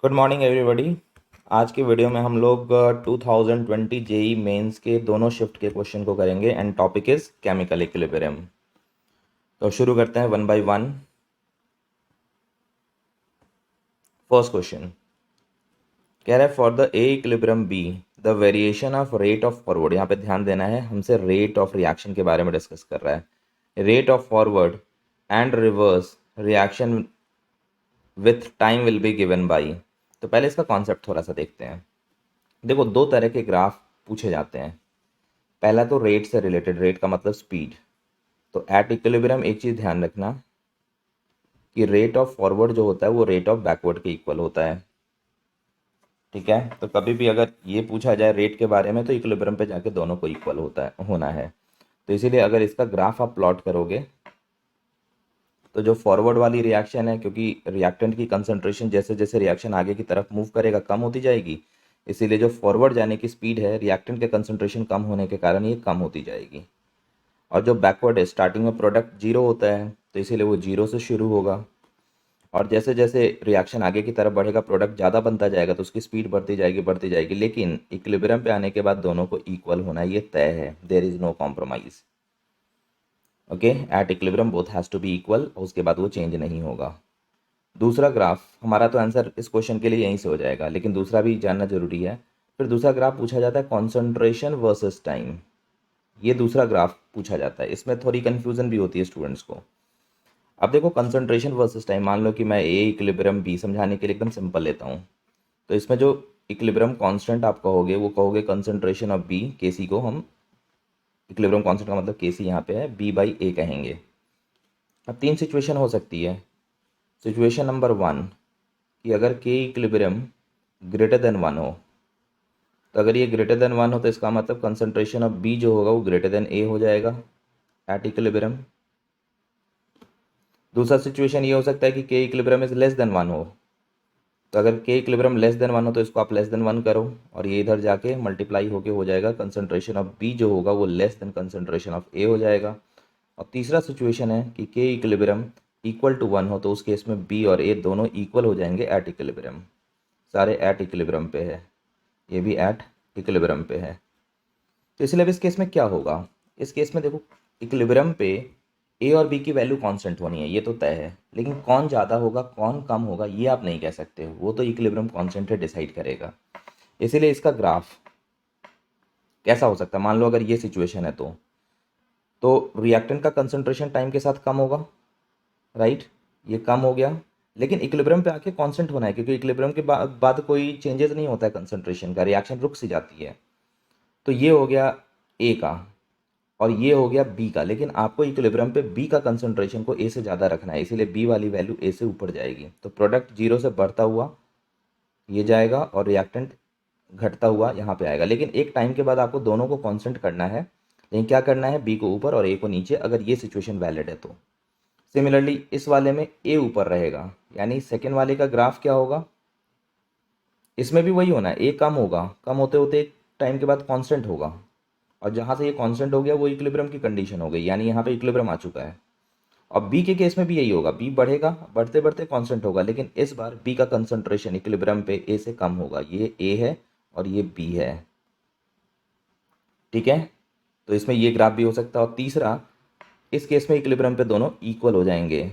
Good morning everybody. आज की video में हम लोग 2020 जेई मेंस के दोनों शिफ्ट के क्वेश्चन को करेंगे and topic is chemical equilibrium. तो शुरू करते हैं one by one. First question कह रहा है for the A equilibrium be the variation of rate of forward. यहाँ पे ध्यान देना है, हमसे रेट ऑफ रिएक्शन के बारे में डिस्कस कर रहा है। Rate of forward and reverse reaction with time will be given by. तो पहले इसका कॉन्सेप्ट थोड़ा सा देखते हैं। देखो, दो तरह के ग्राफ पूछे जाते हैं। पहला तो रेट से रिलेटेड, रेट का मतलब स्पीड। तो एट इक्विलिब्रियम एक चीज़ ध्यान रखना कि रेट ऑफ फॉरवर्ड जो होता है वो रेट ऑफ बैकवर्ड के इक्वल होता है। ठीक है, तो कभी भी अगर ये पूछा जाए रेट के बारे में तो इक्विलिब्रियम पे जाके दोनों को इक्वल होना है। तो इसीलिए अगर इसका ग्राफ आप प्लॉट करोगे तो जो फॉरवर्ड वाली रिएक्शन है, क्योंकि रिएक्टेंट की कंसंट्रेशन जैसे जैसे रिएक्शन आगे की तरफ मूव करेगा कम होती जाएगी, इसीलिए जो फॉरवर्ड जाने की स्पीड है रिएक्टेंट के कंसंट्रेशन कम होने के कारण ये कम होती जाएगी। और जो बैकवर्ड है, स्टार्टिंग में प्रोडक्ट जीरो होता है तो इसीलिए वो जीरो से शुरू होगा, और जैसे जैसे रिएक्शन आगे की तरफ बढ़ेगा प्रोडक्ट ज़्यादा बनता जाएगा तो उसकी स्पीड बढ़ती जाएगी, लेकिन इक्विलिब्रियम पे आने के बाद दोनों को इक्वल होना ये तय है। There is no compromise. Okay, at equilibrium both has to be equal, और उसके बाद वो चेंज नहीं होगा। दूसरा ग्राफ, हमारा तो आंसर इस क्वेश्चन के लिए यहीं से हो जाएगा, लेकिन दूसरा भी जानना जरूरी है। फिर दूसरा ग्राफ पूछा जाता है कॉन्सेंट्रेशन वर्सेस टाइम। ये दूसरा ग्राफ पूछा जाता है, इसमें थोड़ी कन्फ्यूज़न भी होती है स्टूडेंट्स को। अब देखो, कंसंट्रेशन वर्सेस टाइम, मान लो कि मैं ए इक्विलिब्रियम बी समझाने के लिए एकदम सिंपल लेता हूँ। तो इसमें जो इक्विलिब्रियम कांस्टेंट आप कहोगे वो कहोगे कंसंट्रेशन ऑफ बी, के सी को हम इक्विलिब्रियम कांस्टेंट का मतलब के सी यहाँ पे है, बी बाई ए कहेंगे। अब तीन सिचुएशन हो सकती है। सिचुएशन नंबर वन कि अगर के इक्विलिब्रियम ग्रेटर देन वन हो, तो अगर ये ग्रेटर देन वन हो तो इसका मतलब कंसंट्रेशन ऑफ बी जो होगा वो ग्रेटर देन ए हो जाएगा एट इक्विलिब्रियम। दूसरा सिचुएशन ये हो सकता है कि के equilibrium is less than one हो, तो अगर के इक्विलिब्रियम लेस देन वन हो तो इसको आप लेस देन वन करो और ये इधर जाके मल्टीप्लाई होके हो जाएगा, कंसंट्रेशन ऑफ बी जो होगा वो लेस देन कंसंट्रेशन ऑफ ए हो जाएगा। और तीसरा सिचुएशन है कि के इक्विलिब्रियम इक्वल टू वन हो, तो उस केस में बी और ए दोनों इक्वल हो जाएंगे एट इक्विलिब्रियम। सारे एट इक्विलिब्रियम पे है, ये भी एट इक्विलिब्रियम पे है। तो इसलिए अब इस केस में क्या होगा, इस केस में देखो इक्विलिब्रियम पे ए और बी की वैल्यू कांस्टेंट होनी है, ये तो तय है, लेकिन कौन ज़्यादा होगा कौन कम होगा ये आप नहीं कह सकते हो, वो तो इक्विलिब्रियम कांस्टेंट है डिसाइड करेगा। इसीलिए इसका ग्राफ कैसा हो सकता है, मान लो अगर ये सिचुएशन है तो रिएक्टेंट का कंसंट्रेशन टाइम के साथ कम होगा, राइट, ये कम हो गया, लेकिन इक्विलिब्रियम पे आके कांस्टेंट होना है, क्योंकि इक्विलिब्रियम के बाद कोई चेंजेस नहीं होता है कंसंट्रेशन का, रिएक्शन रुक सी जाती है। तो ये हो गया ए का और ये हो गया बी का, लेकिन आपको इक्विलिब्रियम पे बी का कंसंट्रेशन को ए से ज़्यादा रखना है, इसीलिए बी वाली वैल्यू ए से ऊपर जाएगी। तो प्रोडक्ट जीरो से बढ़ता हुआ ये जाएगा और रिएक्टेंट घटता हुआ यहाँ पे आएगा, लेकिन एक टाइम के बाद आपको दोनों को कांस्टेंट करना है। लेकिन क्या करना है, बी को ऊपर और ए को नीचे, अगर ये सिचुएशन वैलिड है तो। सिमिलरली इस वाले में ए ऊपर रहेगा, यानी सेकेंड वाले का ग्राफ क्या होगा, इसमें भी वही होना है, ए कम होगा, कम होते होते एक टाइम के बाद कांस्टेंट होगा, और जहाँ से ये कांस्टेंट हो गया वो इक्विलिब्रियम की कंडीशन हो गई, यानी यहाँ पे इक्विलिब्रियम आ चुका है। अब बी के केस में भी यही होगा, बी बढ़ेगा, बढ़ते बढ़ते कांस्टेंट होगा, लेकिन इस बार बी का कंसंट्रेशन इक्विलिब्रियम पे ए से कम होगा, ये ए है और ये बी है। ठीक है, तो इसमें ये ग्राफ भी हो सकता है। और तीसरा, इस केस में इक्विलिब्रियम पे दोनों इक्वल हो जाएंगे,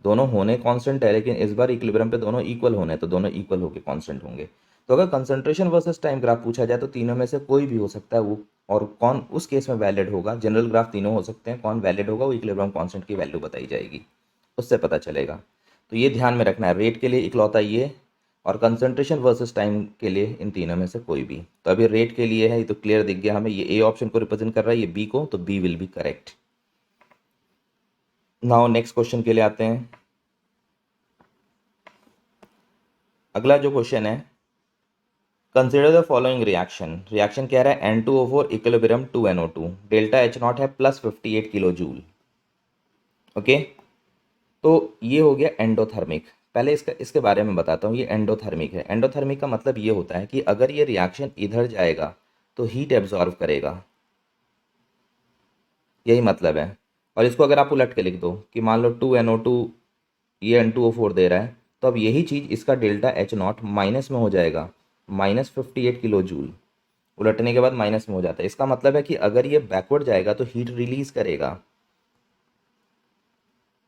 दोनों होने कांस्टेंट है, लेकिन इस बार इक्विलिब्रियम पे दोनों इक्वल होने, तो दोनों इक्वल होके कांस्टेंट होंगे। तो अगर कंसंट्रेशन वर्सेस टाइम ग्राफ पूछा जाए तो तीनों में से कोई भी हो सकता है वो, और कौन उस केस में वैलिड होगा, जनरल ग्राफ तीनों हो सकते हैं, कौन वैलिड होगा वो इक्विलिब्रियम कांस्टेंट की वैल्यू बताई जाएगी, उससे पता चलेगा। तो ये ध्यान में रखना है, रेट के लिए इकलौता ये, और कंसंट्रेशन वर्सेस टाइम के लिए इन तीनों में से कोई भी। तो अभी रेट के लिए है, ये तो क्लियर दिख गया हमें, ये ए ऑप्शन को रिप्रेजेंट कर रहा है, ये बी को, तो B will be correct. Now next question के लिए आते हैं। अगला जो क्वेश्चन है, consider the following reaction. Reaction कह रहा है N2O4 equilibrium 2NO2, delta H0 है प्लस 58 किलो जूल। ओके, तो ये हो गया एंडोथर्मिक। पहले इसके बारे में बताता हूँ, ये एंडोथर्मिक है। एंडोथर्मिक का मतलब ये होता है कि अगर ये रिएक्शन इधर जाएगा तो हीट एब्जॉर्व करेगा, यही मतलब है। और इसको अगर आप उलट के लिख दो कि मान लो 2NO2, ये N2O4 दे रहा है, तो अब यही चीज़ इसका डेल्टा एच नॉट माइनस में हो जाएगा, -58 किलो जूल। उलटने के बाद माइनस में हो जाता है। इसका मतलब है कि अगर ये बैकवर्ड जाएगा तो हीट रिलीज करेगा,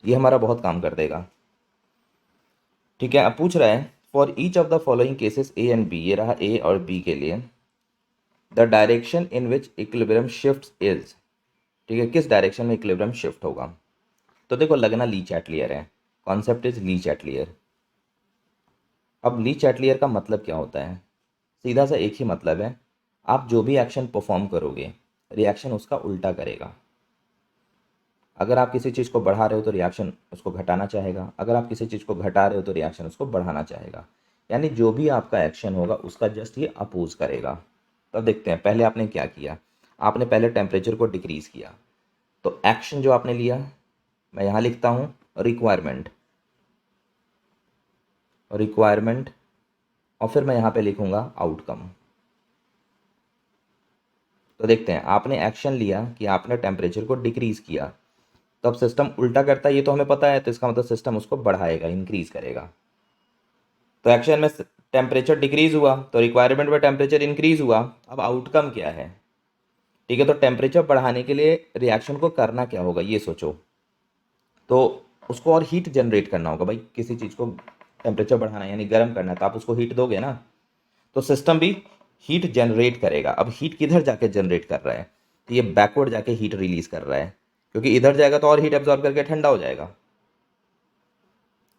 ये हमारा बहुत काम कर देगा। ठीक है, अब पूछ रहा है for each of the following cases A and B, ये रहा ए और बी के लिए, the direction in which equilibrium shift is, ठीक है, किस डायरेक्शन में इक्विलिब्रियम शिफ्ट होगा। तो देखो लगना ली चैटलियर है, कॉन्सेप्ट इज ली चैटलियर। अब ली चैटलियर का मतलब क्या होता है, सीधा सा एक ही मतलब है, आप जो भी एक्शन परफॉर्म करोगे रिएक्शन उसका उल्टा करेगा। अगर आप किसी चीज़ को बढ़ा रहे हो तो रिएक्शन उसको घटाना चाहेगा, अगर आप किसी चीज़ को घटा रहे हो तो रिएक्शन उसको बढ़ाना चाहेगा। यानी जो भी आपका एक्शन होगा उसका जस्ट ये अपोज करेगा। तो अब देखते हैं पहले आपने क्या किया, आपने पहले टेम्परेचर को डिक्रीज़ किया, तो एक्शन जो आपने लिया मैं यहाँ लिखता हूँ रिक्वायरमेंट, रिक्वायरमेंट, और फिर मैं यहाँ पे लिखूँगा आउटकम। तो देखते हैं आपने एक्शन लिया कि आपने टेम्परेचर को डिक्रीज़ किया, तो अब सिस्टम उल्टा करता है ये तो हमें पता है, तो इसका मतलब सिस्टम उसको बढ़ाएगा, इंक्रीज़ करेगा। तो एक्शन में टेम्परेचर डिक्रीज़ हुआ तो रिक्वायरमेंट में टेम्परेचर इंक्रीज़ हुआ। अब आउटकम क्या है, ठीक है, तो टेम्परेचर बढ़ाने के लिए रिएक्शन को करना क्या होगा ये सोचो, तो उसको और हीट जनरेट करना होगा। भाई किसी चीज़ को टेम्परेचर बढ़ाना है यानी गर्म करना है तो आप उसको हीट दोगे ना, तो सिस्टम भी हीट जनरेट करेगा। अब हीट किधर जाके जनरेट कर रहा है, तो ये बैकवर्ड जाके हीट रिलीज कर रहा है, क्योंकि इधर जाएगा तो और हीट एब्जॉर्ब करके ठंडा हो जाएगा।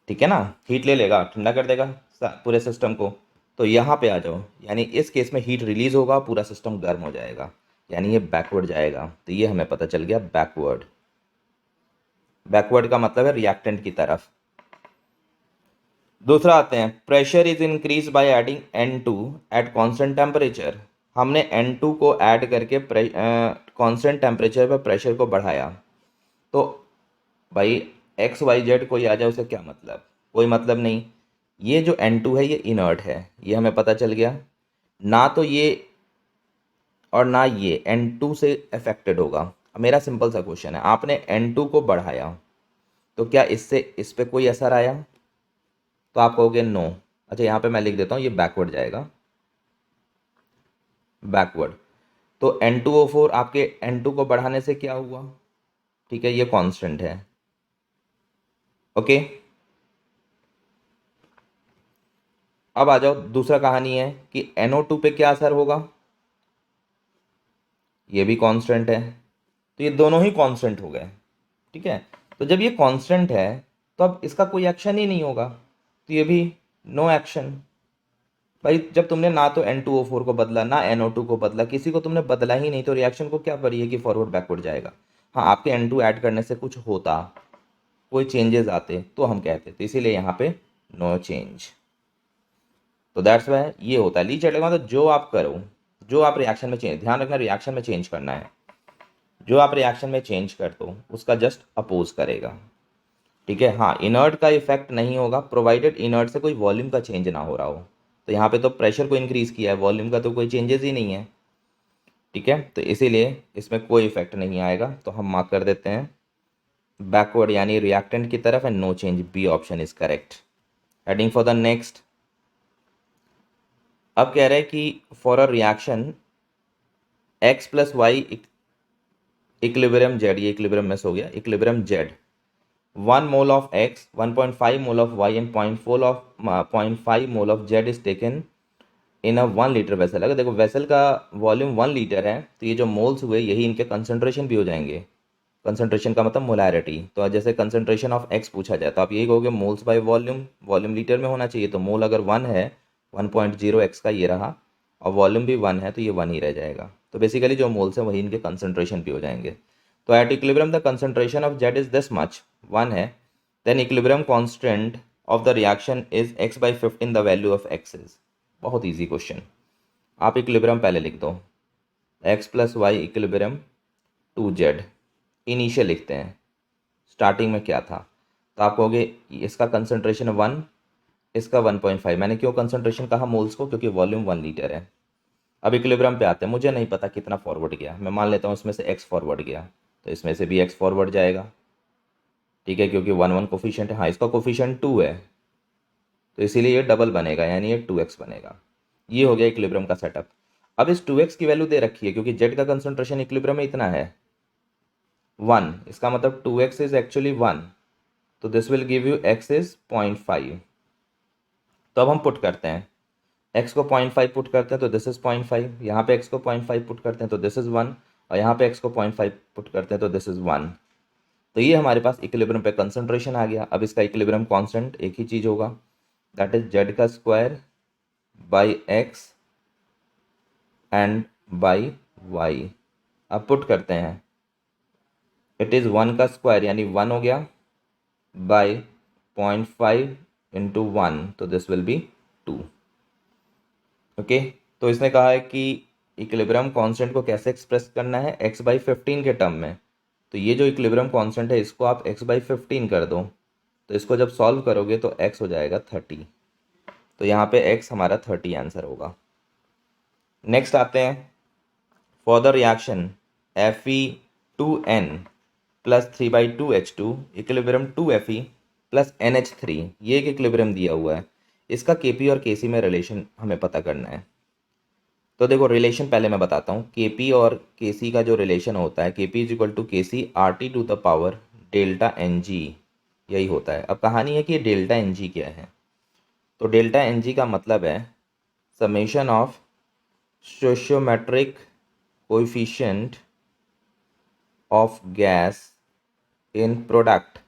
ठीक है ना, हीट ले लेगा ठंडा कर देगा पूरे सिस्टम को। तो यहाँ पे आ जाओ, यानी इस केस में हीट रिलीज होगा पूरा सिस्टम गर्म हो जाएगा, यानी ये बैकवर्ड जाएगा। तो ये हमें पता चल गया बैकवर्ड। बैकवर्ड का मतलब है रिएक्टेंट की तरफ। दूसरा आते हैं, pressure is increase by adding N2 at constant temperature. हमने N2 को ऐड करके कांस्टेंट टेम्परेचर पर प्रेशर को बढ़ाया। तो भाई एक्स वाई जेड कोई आ जाए उसे क्या मतलब, कोई मतलब नहीं। ये जो N2 है ये इनर्ट है, ये हमें पता चल गया, ना तो ये और ना ये N2 से अफेक्टेड होगा। अब मेरा सिंपल सा क्वेश्चन है, आपने N2 को बढ़ाया तो क्या इससे इस पर कोई असर आया, तो आप कहोगे नो। अच्छा यहाँ पे मैं लिख देता हूँ ये बैकवर्ड जाएगा, बैकवर्ड। तो N2O4 आपके N2 को बढ़ाने से क्या हुआ, ठीक है, ये कांस्टेंट है। ओके, अब आ जाओ दूसरा कहानी है कि NO2 पे क्या असर होगा, ये भी कांस्टेंट है। तो ये दोनों ही कांस्टेंट हो गए। ठीक है, तो जब ये कांस्टेंट है तो अब इसका कोई एक्शन ही नहीं होगा, तो ये भी नो एक्शन। भाई जब तुमने ना तो N2O4 को बदला ना NO2 को बदला, किसी को तुमने बदला ही नहीं, तो रिएक्शन को क्या पड़ी है कि फॉरवर्ड बैकवर्ड जाएगा। हाँ आपके N2 ऐड करने से कुछ होता, कोई चेंजेस आते तो हम कहते, तो इसीलिए यहाँ पे नो चेंज। तो दैट्स वाई ये होता है ली चैटलियर मतलब जो आप करो, जो आप रिएक्शन में चेंज, ध्यान रखना रिएक्शन में चेंज करना है, जो आप रिएक्शन में चेंज कर दो उसका जस्ट अपोज करेगा। ठीक है, हाँ इनर्ट का इफेक्ट नहीं होगा प्रोवाइडेड इनर्ट से कोई वॉल्यूम का चेंज ना हो रहा हो। तो यहाँ पे तो प्रेशर को इंक्रीज़ किया है, वॉल्यूम का तो कोई चेंजेस ही नहीं है। ठीक है, तो इसीलिए इसमें कोई इफेक्ट नहीं आएगा, तो हम मार्क कर देते हैं बैकवर्ड यानी रिएक्टेंट की तरफ and no change, B option is correct. Heading for the next. अब कह रहे हैं कि for a reaction X plus Y equilibrium Z, ये इक्विलिब्रियम मिस हो गया, equilibrium Z, 1 mole of X, 1.5 mole of Y and 0.5 mole of Z is taken in a 1 litre vessel. अगर देखो वेसल का वॉल्यूम 1 लीटर है तो ये जो मोल्स हुए यही इनके कंसंट्रेशन भी हो जाएंगे। कंसंट्रेशन का मतलब मोलैरिटी, तो जैसे कंसंट्रेशन ऑफ एक्स पूछा जाए तो आप यही कहोगे moles by volume, volume litre में होना चाहिए, तो मोल अगर 1 है 1.0 एक्स का ये रहा और वॉल्यूम भी 1 है तो ये 1 ही रह जाएगा। तो बेसिकली जो मोल्स हैं वही इनके कंसंट्रेशन भी हो जाएंगे। तो at equilibrium the concentration of Z is this much, 1 है, then equilibrium constant of the reaction is x/15 the value of x is. बहुत ईजी क्वेश्चन, आप इक्विलिब्रियम पहले लिख दो, x plus Y equilibrium two Z, initial लिखते हैं, starting में क्या था, तो आप कहोगे इसका कंसंट्रेशन 1, इसका 1.5। मैंने क्यों कंसंट्रेशन कहा मोल्स को, क्योंकि वॉल्यूम 1 लीटर है। अब इक्विलिब्रियम पे आते हैं, मुझे नहीं पता कितना फॉरवर्ड गया, मैं मान लेता हूँ इसमें से x फॉरवर्ड गया, तो इसमें से भी x फॉरवर्ड जाएगा। ठीक है, क्योंकि 1 1 कोफिशिएंट है, हाँ इसका कोफिशिएंट 2 है, तो इसीलिए ये डबल बनेगा, यानी ये 2x बनेगा। ये हो गया इक्विलिब्रियम का सेटअप। अब इस 2x की वैल्यू दे रखी है, क्योंकि z का कंसंट्रेशन इक्विलिब्रियम में इतना है 1, इसका मतलब 2x इज एक्चुअली 1, तो this will give you x is 0.5। तो अब हम पुट करते हैं, x को 0.5 पुट करते हैं तो दिस इज 0.5, यहाँ पे x को 0.5 पुट करते हैं तो दिस इज 1, और यहाँ पे x को 0.5 पुट करते हैं तो दिस इज 1। तो ये हमारे पास इक्विलिब्रियम पे कंसंट्रेशन आ गया। अब इसका इक्विलिब्रियम कांस्टेंट एक ही चीज़ होगा, दैट इज z का square by x and by y। अब पुट करते हैं, इट इज़ 1 का स्क्वायर यानी 1 हो गया, बाई 0.5 इंटू 1, तो दिस विल बी 2। ओके, तो इसने कहा है कि इक्विलिब्रियम कांस्टेंट को कैसे एक्सप्रेस करना है, x बाई 15 के टर्म में। तो ये जो इक्विलिब्रियम कांस्टेंट है इसको आप x बाई 15 कर दो, तो इसको जब सॉल्व करोगे तो x हो जाएगा 30। तो यहाँ पे x हमारा 30 आंसर होगा। नेक्स्ट आते हैं, for the reaction Fe2n plus 3/2H2 equilibrium 2Fe plus NH3, ये एक इक्विलिब्रियम दिया हुआ है। इसका Kp और Kc में रिलेशन हमें पता करना है। तो देखो रिलेशन पहले मैं बताता हूँ, Kp और Kc का जो रिलेशन होता है, Kp is equal to Kc RT to the power delta Ng, यही होता है। अब कहानी है कि डेल्टा Ng क्या है। तो डेल्टा Ng का मतलब है summation of stoichiometric coefficient of gas in product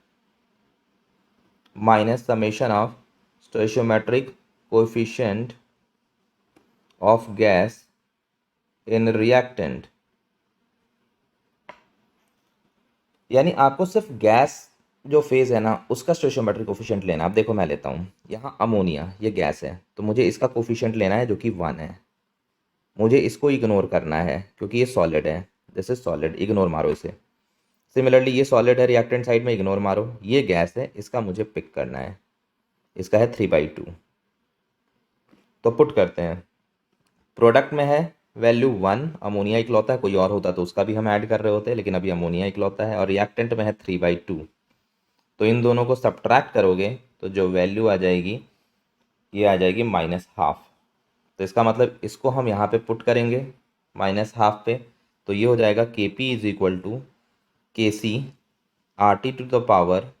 minus summation of stoichiometric coefficient of gas in reactant. यानी आपको सिर्फ गैस जो फेज़ है ना उसका स्टोइचियोमेट्रिक कोफिशिएंट लेना। अब देखो मैं लेता हूँ यहाँ अमोनिया, ये गैस है, तो मुझे इसका कोफिशिएंट लेना है जो कि 1 है। मुझे इसको इग्नोर करना है क्योंकि ये सॉलिड है, दिस इज सॉलिड, इग्नोर मारो इसे। सिमिलरली ये सॉलिड है, रिएक्टेंट साइड में इग्नोर मारो। ये गैस है, इसका मुझे पिक करना है, इसका है 3/2। तो पुट करते हैं, प्रोडक्ट में है वैल्यू 1, अमोनिया इकलौता है, कोई और होता तो उसका भी हम ऐड कर रहे होते, लेकिन अभी अमोनिया इकलौता है, और रिएक्टेंट में है 3/2। तो इन दोनों को सब्ट्रैक्ट करोगे तो जो वैल्यू आ जाएगी ये आ जाएगी -1/2। तो इसका मतलब इसको हम यहाँ पे पुट करेंगे -1/2 पे, तो ये हो जाएगा Kp is equal to Kc RT to the power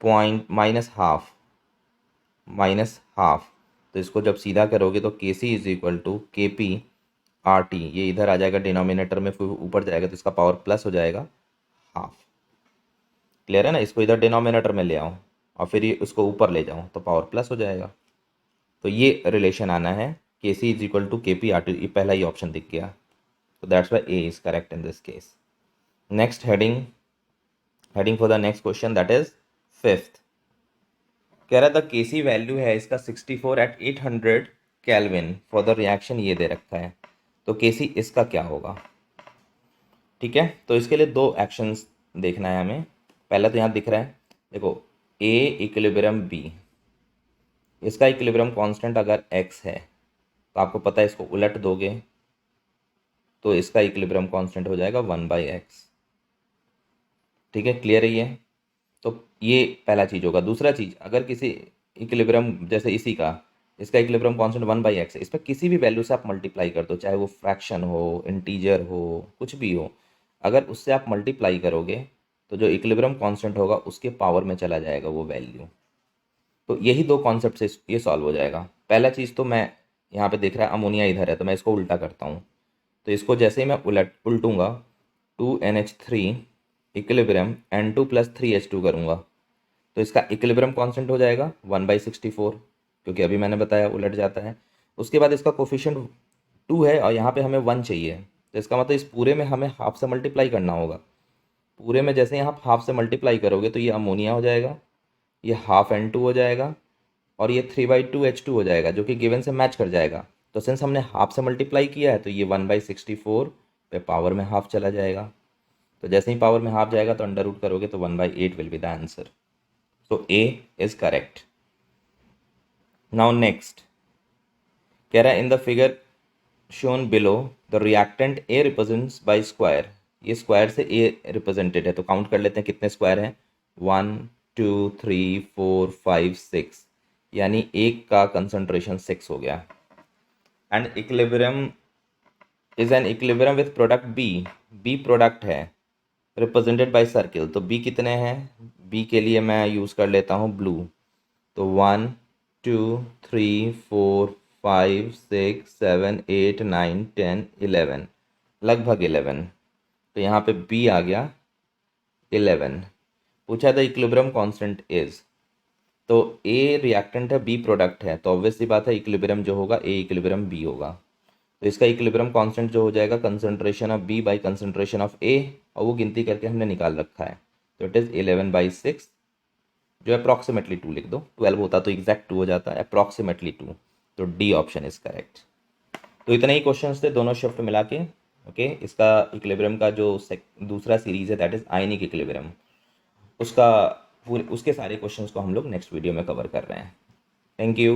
point -1/2। तो इसको जब सीधा करोगे तो Kc is equal to Kp RT, ये इधर आ जाएगा डिनोमिनेटर में, फिर ऊपर जाएगा तो इसका पावर प्लस हो जाएगा हाफ। क्लियर है ना, इसको इधर डिनोमिनेटर में ले आओ और फिर ये उसको ऊपर ले जाओ तो पावर प्लस हो जाएगा। तो ये रिलेशन आना है Kc is equal to Kp RT, ये पहला ही ऑप्शन दिख गया, तो that's why A is correct in this case. Next heading for the next question, that is 5th। कह रहा था Kc वैल्यू है इसका 64 at 800 kelvin for the reaction, ये दे रखा है। तो Kc इसका क्या होगा, ठीक है। तो इसके लिए दो एक्शंस देखना है हमें। पहला तो यहाँ दिख रहा है, देखो A इक्विलिब्रियम B, इसका इक्विलिब्रियम कांस्टेंट अगर x है तो आपको पता है इसको उलट दोगे तो इसका इक्विलिब्रियम कांस्टेंट हो जाएगा 1/x। ठीक है, क्लियर है ये। तो ये पहला चीज़ होगा। दूसरा चीज़, अगर किसी इक्विलिब्रियम जैसे इसी का, इसका इक्विलिब्रियम कांस्टेंट 1/x है, इस पर किसी भी वैल्यू से आप मल्टीप्लाई कर दो, चाहे वो फ्रैक्शन हो, इंटीजर हो, कुछ भी हो, अगर उससे आप मल्टीप्लाई करोगे तो जो इक्विलिब्रियम कांस्टेंट होगा उसके पावर में चला जाएगा वो वैल्यू। तो यही दो कॉन्सेप्ट से ये सॉल्व हो जाएगा। पहला चीज़ तो मैं यहाँ पे देख रहा है अमोनिया इधर है, तो मैं इसको उल्टा करता हूँ। तो इसको जैसे ही मैं उल्टूंगा 2NH3 equilibrium N2 plus 3H2 करूँगा तो इसका इक्विलिब्रियम कांस्टेंट हो जाएगा 1/64, क्योंकि अभी मैंने बताया उलट जाता है। उसके बाद इसका कोफिशिएंट 2 है और यहाँ पे हमें 1 चाहिए, तो इसका मतलब इस पूरे में हमें हाफ से मल्टीप्लाई करना होगा। पूरे में जैसे ही आप हाफ से मल्टीप्लाई करोगे तो ये अमोनिया हो जाएगा, ये हाफ N2 हो जाएगा, और ये 3/2H2 हो जाएगा, जो कि गिवन से मैच कर जाएगा। तो सिंस हमने हाफ से मल्टीप्लाई किया है तो ये 1/64 पे पावर में हाफ चला जाएगा। तो जैसे ही पावर में हाफ जाएगा तो अंडर रूट करोगे तो 1/8 will be the answer. So A is correct. Now next कह रहा है in the figure shown below the reactant A represents bye square, ये स्क्वायर से ए रिप्रेजेंटेड है, तो काउंट कर लेते हैं कितने स्क्वायर हैं, 1 2 3 4 5 6। यानी एक का कंसंट्रेशन 6 हो गया। And equilibrium is an equilibrium with product B, B product है रिप्रेजेंटेड बाय सर्किल। तो बी कितने हैं, बी के लिए मैं यूज़ कर लेता हूँ ब्लू। तो 1 2 3 4 5 6 7 8 9 10 11, लगभग 11। तो यहाँ पे बी आ गया 11। पूछा था इक्विलिब्रियम कांस्टेंट इज, तो ए रिएक्टेंट है, बी प्रोडक्ट है, तो ऑब्वियस सी बात है इक्विलिब्रियम जो होगा ए इक्विलिब्रियम बी होगा। तो इसका इक्विलिब्रियम कांस्टेंट जो हो जाएगा concentration of B by concentration of A, और वो गिनती करके हमने निकाल रखा है। तो इट इज़ 11/6, जो अप्रॉक्सीमेटली 2 लिख दो, 12 होता तो एग्जैक्ट 2 हो जाता, अप्रॉक्सीमेटली 2। तो डी ऑप्शन इज करेक्ट। तो इतने ही क्वेश्चंस थे दोनों शिफ्ट मिला के। ओके, इसका इक्विलिब्रियम का जो दूसरा सीरीज है दैट इज आयनिक इक्विलिब्रियम, उसका पूरे उसके सारे क्वेश्चंस को हम लोग नेक्स्ट वीडियो में कवर कर रहे हैं। Thank you.